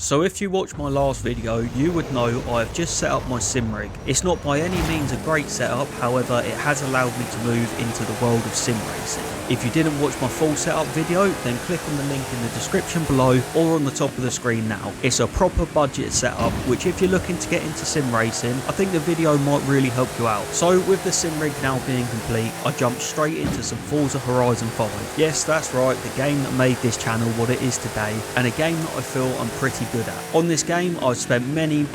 So if you watched my last video, you would know I have just set up my sim rig. It's not by any means a great setup, however it has allowed me to move into the world of sim racing. If you didn't watch my full setup video, then click on the link in the description below or on the top of the screen now. It's a proper budget setup, which if you're looking to get into sim racing, I think the video might really help you out. So with the sim rig now being complete, I jumped straight into some Forza Horizon 5. Yes, that's right, the game that made this channel what it is today, and a game that I feel I'm pretty good at. On this game, I've spent many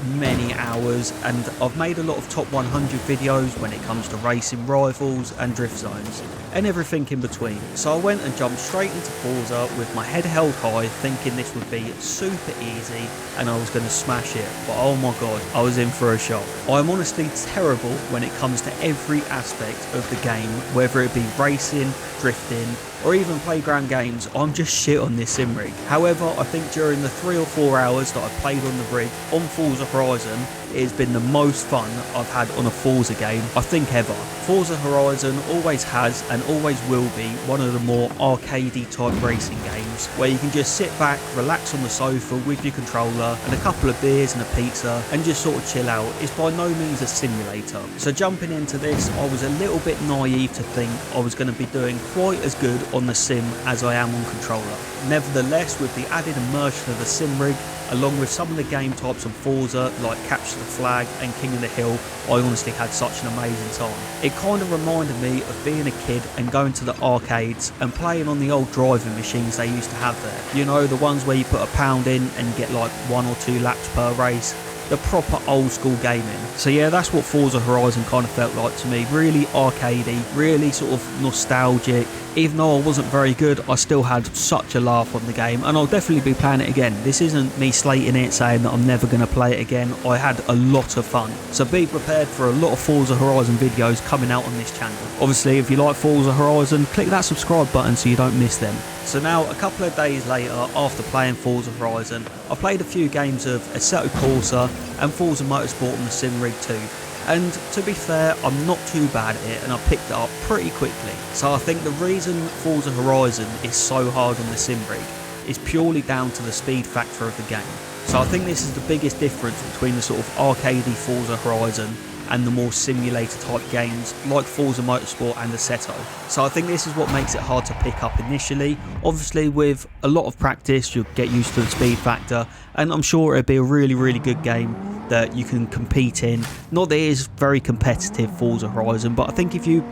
hours, and I've made a lot of top 100 videos when it comes to racing rivals and drift zones, and everything in between. So I went and jumped straight into Forza with my head held high, thinking this would be super easy and I was going to smash it, but oh my god, I was in for a shock. I'm honestly terrible when it comes to every aspect of the game, whether it be racing, drifting, or even playground games. I'm just shit on this sim rig. However, I think during the 3 or 4 hours that I've played on the rig on Forza Horizon, it has been the most fun I've had on a Forza game, I think ever. Forza Horizon always has and always will be one of the more arcadey type racing games, where you can just sit back, relax on the sofa with your controller and a couple of beers and a pizza and just sort of chill out. It's by no means a simulator. So jumping into this, I was a little bit naive to think I was going to be doing quite as good on the sim as I am on controller. Nevertheless, with the added immersion of the sim rig, along with some of the game types on Forza like Capture the Flag and King of the Hill, I honestly had such an amazing time. It kind of reminded me of being a kid and going to the arcades and playing on the old driving machines they used to have there. You know, the ones where you put £1 in and get like 1 or 2 laps per race. The proper old school gaming. So yeah, that's what Forza Horizon kind of felt like to me. Really arcadey, really sort of nostalgic. Even though I wasn't very good, I still had such a laugh on the game, and I'll definitely be playing it again. This isn't me slating it, saying that I'm never going to play it again. I had a lot of fun. So be prepared for a lot of Forza Horizon videos coming out on this channel. Obviously, if you like Forza Horizon, click that subscribe button so you don't miss them. So now, a couple of days later, after playing Forza Horizon, I played a few games of Assetto Corsa and Forza Motorsport on the sim rig too. And to be fair, I'm not too bad at it and I picked it up pretty quickly. So I think the reason Forza Horizon is so hard on the sim rig is purely down to the speed factor of the game. So I think this is the biggest difference between the sort of arcadey Forza Horizon and the more simulator type games like Forza Motorsport and Assetto. So I think this is what makes it hard to pick up initially. Obviously with a lot of practice you'll get used to the speed factor, and I'm sure it'll be a really good game that you can compete in. Not that it is very competitive, Forza Horizon, but I think if you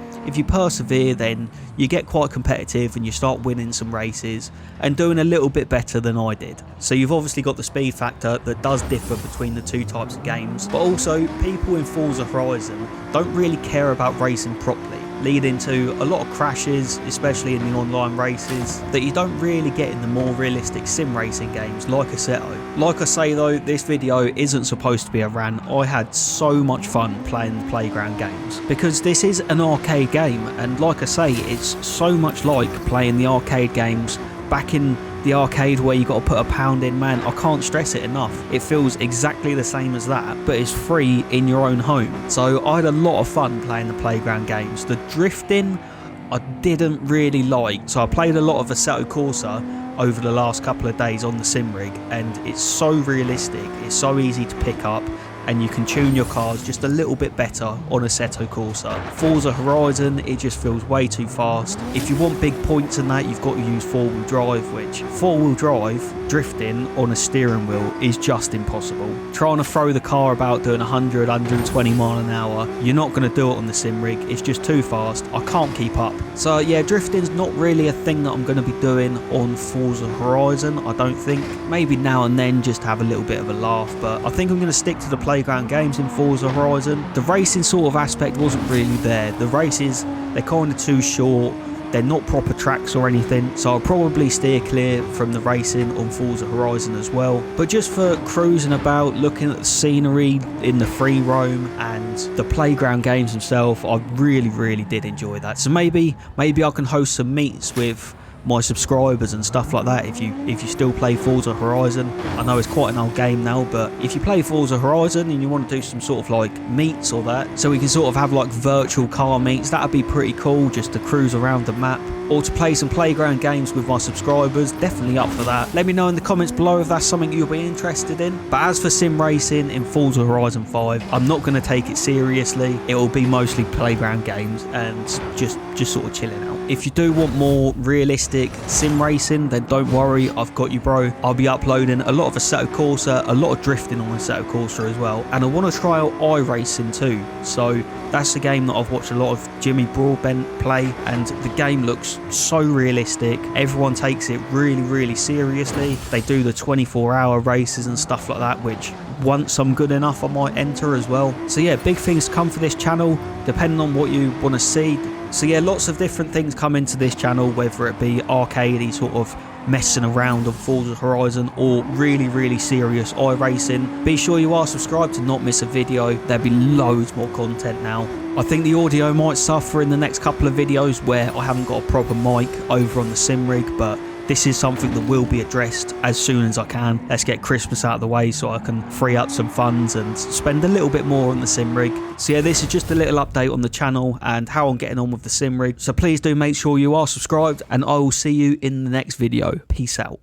persevere, then you get quite competitive and you start winning some races and doing a little bit better than I did. So you've obviously got the speed factor that does differ between the two types of games, but also people in Forza Horizon don't really care about racing properly, leading to a lot of crashes, especially in the online races, that you don't really get in the more realistic sim racing games like Assetto. Like I say though, this video isn't supposed to be a rant. I had so much fun playing the playground games because this is an arcade game, and like I say, it's so much like playing the arcade games back in the arcade where you got to put £1 in. Man, I can't stress it enough. It feels exactly the same as that, but it's free in your own home. So I had a lot of fun playing the playground games. The drifting I didn't really like, so I played a lot of Assetto Corsa over the last couple of days on the sim rig, and it's so realistic, it's so easy to pick up, and you can tune your cars just a little bit better on Assetto Corsa. Forza Horizon, it just feels way too fast. If you want big points in that, you've got to use 4-wheel drive, which 4-wheel drive drifting on a steering wheel is just impossible. Trying to throw the car about doing 100, 120 mile an hour, you're not going to do it on the sim rig. It's just too fast. I can't keep up. So yeah, drifting's not really a thing that I'm going to be doing on Forza Horizon, I don't think. Maybe now and then just have a little bit of a laugh, but I think I'm going to stick to the playground games in Forza Horizon. The racing sort of aspect wasn't really there. The races, they're kind of too short. They're not proper tracks or anything, so I'll probably steer clear from the racing on Forza Horizon as well. But just for cruising about, looking at the scenery in the free roam and the playground games themselves, I really did enjoy that. So maybe I can host some meets with my subscribers and stuff like that if you still play Forza Horizon. I know it's quite an old game now, but if you play Forza Horizon and you want to do some sort of like meets or that, so we can sort of have like virtual car meets, that'd be pretty cool, just to cruise around the map or to play some playground games with my subscribers, definitely up for that. Let me know in the comments below if that's something you'll be interested in. But as for sim racing in Forza Horizon 5, I'm not going to take it seriously. It will be mostly playground games and just sort of chilling out. If you do want more realistic sim racing, then don't worry, I've got you, bro. I'll be uploading a lot of Assetto Corsa, a lot of drifting on Assetto Corsa as well, and I want to try out iRacing too. So that's a game that I've watched a lot of Jimmy Broadbent play, and the game looks so realistic. Everyone takes it really seriously. They do the 24-hour races and stuff like that, which once I'm good enough I might enter as well. So yeah, big things come for this channel depending on what you want to see. So yeah, lots of different things come into this channel, whether it be arcadey sort of messing around on Forza Horizon or really serious iRacing. Be sure you are subscribed to not miss a video. There'll be loads more content now. I think the audio might suffer in the next couple of videos where I haven't got a proper mic over on the simrig, but this is something that will be addressed as soon as I can. Let's get Christmas out of the way so I can free up some funds and spend a little bit more on the simrig. So yeah, this is just a little update on the channel and how I'm getting on with the simrig. So please do make sure you are subscribed, and I will see you in the next video. Peace out.